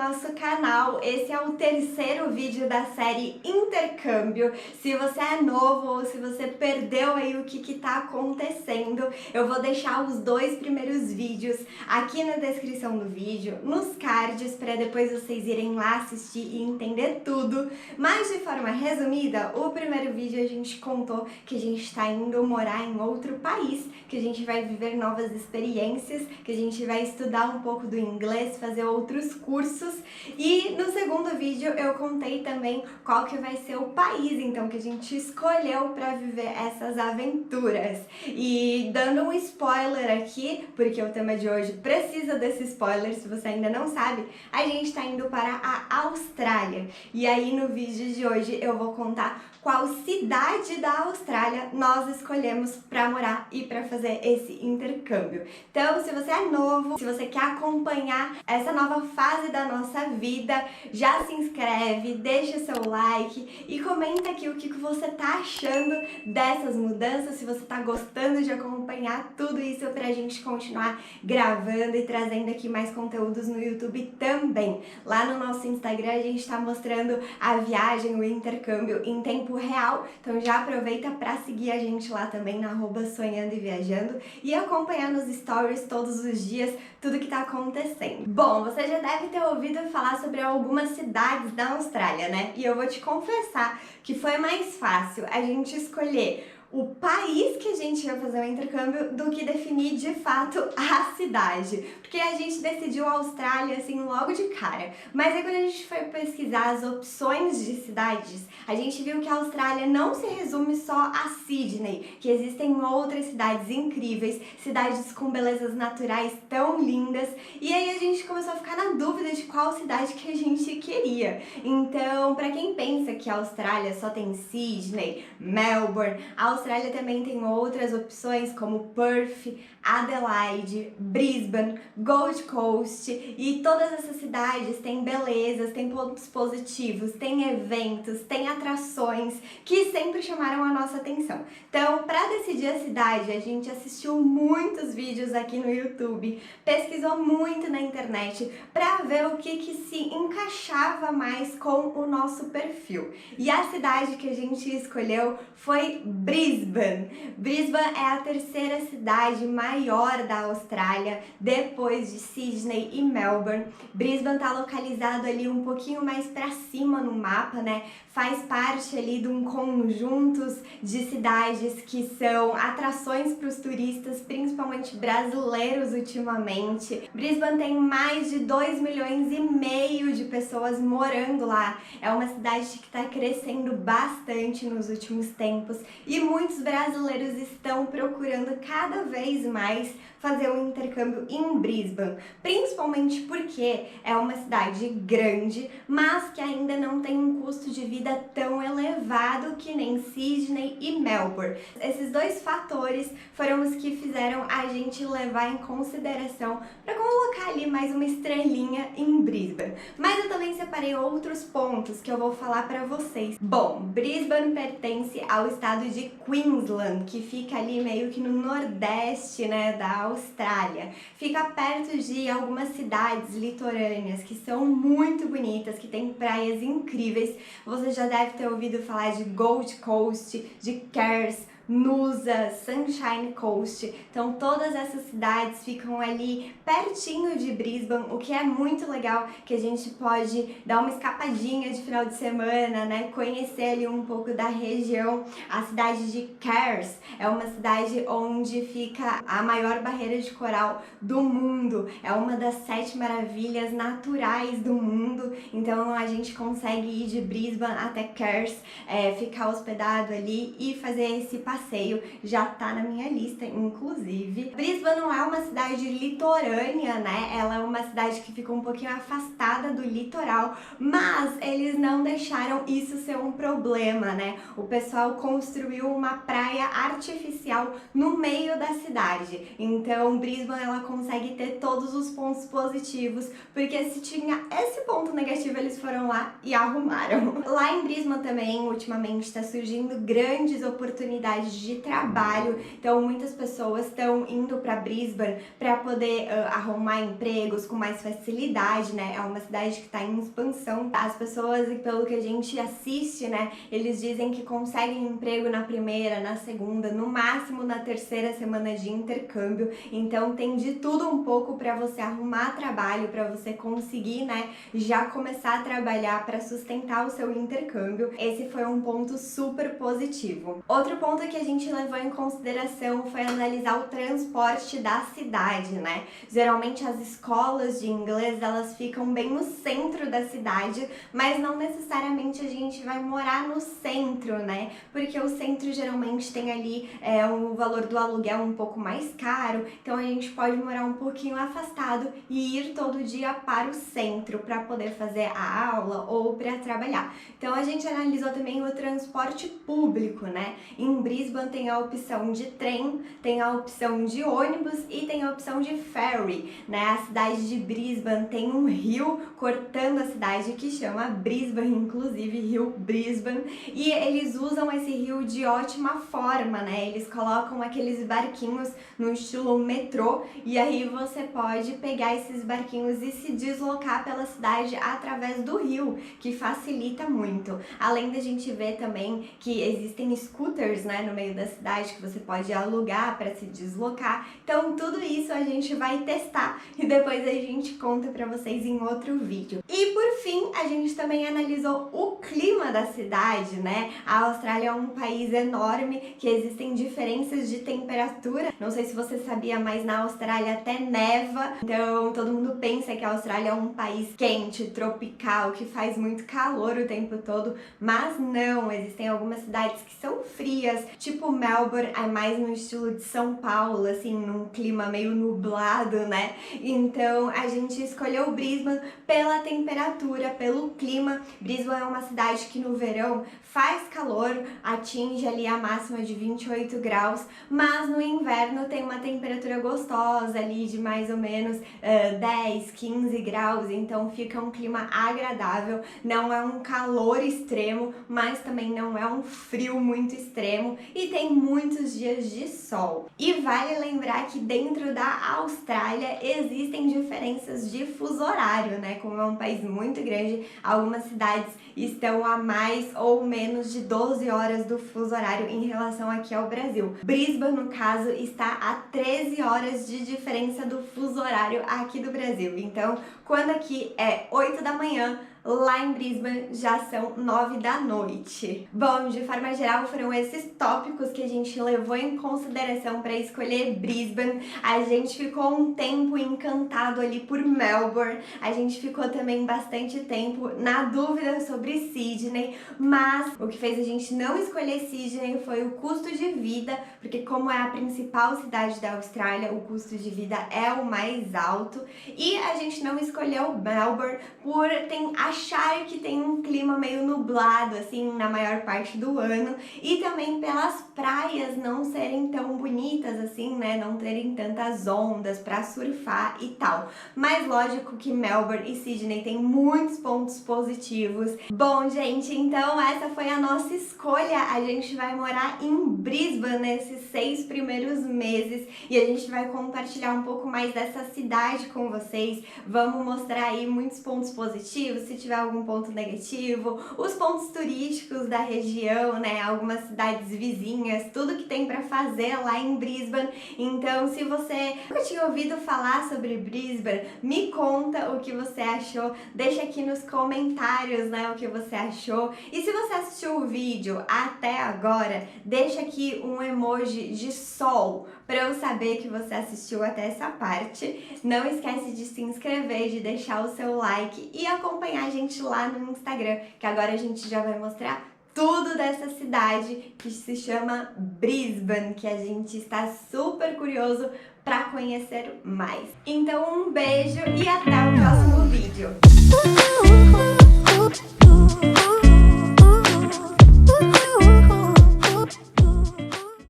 nosso canal. Esse é o terceiro vídeo da série Intercâmbio. Se você é novo ou se você perdeu aí o que tá acontecendo, eu vou deixar os dois primeiros vídeos aqui na descrição do vídeo, nos cards, para depois vocês irem lá assistir e entender tudo. Mas de forma resumida, o primeiro vídeo a gente contou que a gente está indo morar em outro país, que a gente vai viver novas experiências, que a gente vai estudar um pouco do inglês, fazer outros cursos. E no segundo vídeo eu contei também qual que vai ser o país, então, que a gente escolheu para viver essas aventuras. E dando um spoiler aqui, porque o tema de hoje precisa desse spoiler, se você ainda não sabe, a gente está indo para a Austrália. E aí no vídeo de hoje eu vou contar qual cidade da Austrália nós escolhemos para morar e para fazer esse intercâmbio. Então, se você é novo, se você quer acompanhar essa nova fase da nossa vida, já se inscreve, deixa seu like e comenta aqui o que você tá achando dessas mudanças, se você tá gostando de acompanhar tudo isso pra gente continuar gravando e trazendo aqui mais conteúdos no YouTube também. Lá no nosso Instagram a gente tá mostrando a viagem, o intercâmbio em tempo real, então já aproveita pra seguir a gente lá também na @sonhando e viajando e acompanhar nos stories todos os dias tudo que tá acontecendo. Bom, você já deve ter ouvido falar sobre algumas cidades da Austrália, né? E eu vou te confessar que foi mais fácil a gente escolher o país que a gente ia fazer o intercâmbio do que definir de fato a cidade, porque a gente decidiu a Austrália assim logo de cara, mas aí quando a gente foi pesquisar as opções de cidades, a gente viu que a Austrália não se resume só a Sydney, que existem outras cidades incríveis, cidades com belezas naturais tão lindas, e aí a gente começou a ficar na dúvida de qual cidade que a gente queria. Então, para quem pensa que a Austrália só tem Sydney, Melbourne, a Austrália também tem outras opções como Perth, Adelaide, Brisbane, Gold Coast, e todas essas cidades têm belezas, têm pontos positivos, têm eventos, têm atrações que sempre chamaram a nossa atenção. Então, para decidir a cidade, a gente assistiu muitos vídeos aqui no YouTube, pesquisou muito na internet para ver o que se encaixava mais com o nosso perfil. E a cidade que a gente escolheu foi Brisbane. Brisbane é a terceira cidade maior da Austrália, depois de Sydney e Melbourne. Brisbane está localizado ali um pouquinho mais para cima no mapa, né? Faz parte ali de um conjunto de cidades que são atrações para os turistas, principalmente brasileiros ultimamente. Brisbane tem mais de 2,5 milhões de pessoas morando lá. É uma cidade que está crescendo bastante nos últimos tempos e muitos brasileiros estão procurando cada vez mais fazer um intercâmbio em Brisbane, principalmente porque é uma cidade grande, mas que ainda não tem um custo de vida tão elevado que nem Sydney e Melbourne. Esses dois fatores foram os que fizeram a gente levar em consideração para colocar ali mais uma estrelinha em Brisbane. Mas eu também separei outros pontos que eu vou falar para vocês. Bom, Brisbane pertence ao estado de Queensland, que fica ali meio que no nordeste, né, da Austrália. Fica perto de algumas cidades litorâneas que são muito bonitas, que tem praias incríveis. Você já deve ter ouvido falar de Gold Coast, de Cairns, Noosa, Sunshine Coast. Então todas essas cidades ficam ali pertinho de Brisbane, o que é muito legal, que a gente pode dar uma escapadinha de final de semana, né? Conhecer ali um pouco da região. A cidade de Cairns é uma cidade onde fica a maior barreira de coral do mundo. É uma das 7 maravilhas naturais do mundo. Então a gente consegue ir de Brisbane até Cairns, ficar hospedado ali e fazer esse passeio. Já tá na minha lista, inclusive. Brisbane não é uma cidade litorânea, né? Ela é uma cidade que fica um pouquinho afastada do litoral, mas eles não deixaram isso ser um problema, né? O pessoal construiu uma praia artificial no meio da cidade. Então, Brisbane, ela consegue ter todos os pontos positivos, porque se tinha esse ponto negativo, eles foram lá e arrumaram. Lá em Brisbane também, ultimamente, está surgindo grandes oportunidades oportunidades de trabalho. Então muitas pessoas estão indo para Brisbane para poder arrumar empregos com mais facilidade, né? É uma cidade que está em expansão. As pessoas, pelo que a gente assiste, né, eles dizem que conseguem emprego na primeira, na segunda, no máximo na terceira semana de intercâmbio. Então tem de tudo um pouco para você arrumar trabalho, para você conseguir, né, já começar a trabalhar para sustentar o seu intercâmbio. Esse foi um ponto super positivo. Outro ponto que a gente levou em consideração foi analisar o transporte da cidade, né? Geralmente as escolas de inglês, elas ficam bem no centro da cidade, mas não necessariamente a gente vai morar no centro, né? Porque o centro geralmente tem ali o valor do aluguel um pouco mais caro, então a gente pode morar um pouquinho afastado e ir todo dia para o centro para poder fazer a aula ou para trabalhar. Então a gente analisou também o transporte público, né? Em Brisbane tem a opção de trem, tem a opção de ônibus e tem a opção de ferry, né? A cidade de Brisbane tem um rio cortando a cidade que chama Brisbane, inclusive Rio Brisbane, e eles usam esse rio de ótima forma, né? Eles colocam aqueles barquinhos no estilo metrô e aí você pode pegar esses barquinhos e se deslocar pela cidade através do rio, que facilita muito. Além da gente ver também que existem scooters, né, no meio da cidade que você pode alugar para se deslocar. Então tudo isso a gente vai testar e depois a gente conta para vocês em outro vídeo. E por fim, a gente também analisou o clima da cidade, né? A Austrália é um país enorme, que existem diferenças de temperatura. Não sei se você sabia, mas na Austrália até neva. Então todo mundo pensa que a Austrália é um país quente, tropical, que faz muito calor o tempo todo, mas não, existem algumas cidades que são frias, tipo Melbourne é mais no estilo de São Paulo, assim, num clima meio nublado, né? Então a gente escolheu Brisbane pela temperatura, pelo clima. Brisbane é uma cidade que no verão faz calor, atinge ali a máxima de 28 graus, mas no inverno tem uma temperatura gostosa ali de mais ou menos 10, 15 graus, então fica um clima agradável, não é um calor extremo, mas também não é um frio muito extremo e tem muitos dias de sol. E vale lembrar que dentro da Austrália existem diferenças de fuso horário, né? Como é um país muito grande, algumas cidades estão a mais ou menos de 12 horas do fuso horário em relação aqui ao Brasil. Brisbane, no caso, está a 13 horas de diferença do fuso horário aqui do Brasil. Então, quando aqui é 8 da manhã, lá em Brisbane já são 9 da noite. Bom, de forma geral foram esses tópicos que a gente levou em consideração para escolher Brisbane. A gente ficou um tempo encantado ali por Melbourne, a gente ficou também bastante tempo na dúvida sobre Sydney, mas o que fez a gente não escolher Sydney foi o custo de vida, porque como é a principal cidade da Austrália, o custo de vida é o mais alto, e a gente não escolheu Melbourne por achar que tem um clima meio nublado, assim, na maior parte do ano, e também pelas praias não serem tão bonitas, assim, né, não terem tantas ondas para surfar e tal. Mas lógico que Melbourne e Sydney têm muitos pontos positivos. Bom, gente, então essa foi a nossa escolha. A gente vai morar em Brisbane nesses 6 primeiros meses e a gente vai compartilhar um pouco mais dessa cidade com vocês. Vamos mostrar aí muitos pontos positivos, se tiver algum ponto negativo, os pontos turísticos da região, né, algumas cidades vizinhas, tudo que tem para fazer lá em Brisbane. Então, se você nunca tinha ouvido falar sobre Brisbane, me conta o que você achou, deixa aqui nos comentários, né, o que você achou. E se você assistiu o vídeo até agora, deixa aqui um emoji de sol para eu saber que você assistiu até essa parte. Não esquece de se inscrever, de deixar o seu like e acompanhar a gente lá no Instagram, que agora a gente já vai mostrar tudo dessa cidade que se chama Brisbane, que a gente está super curioso para conhecer mais. Então um beijo e até o próximo vídeo.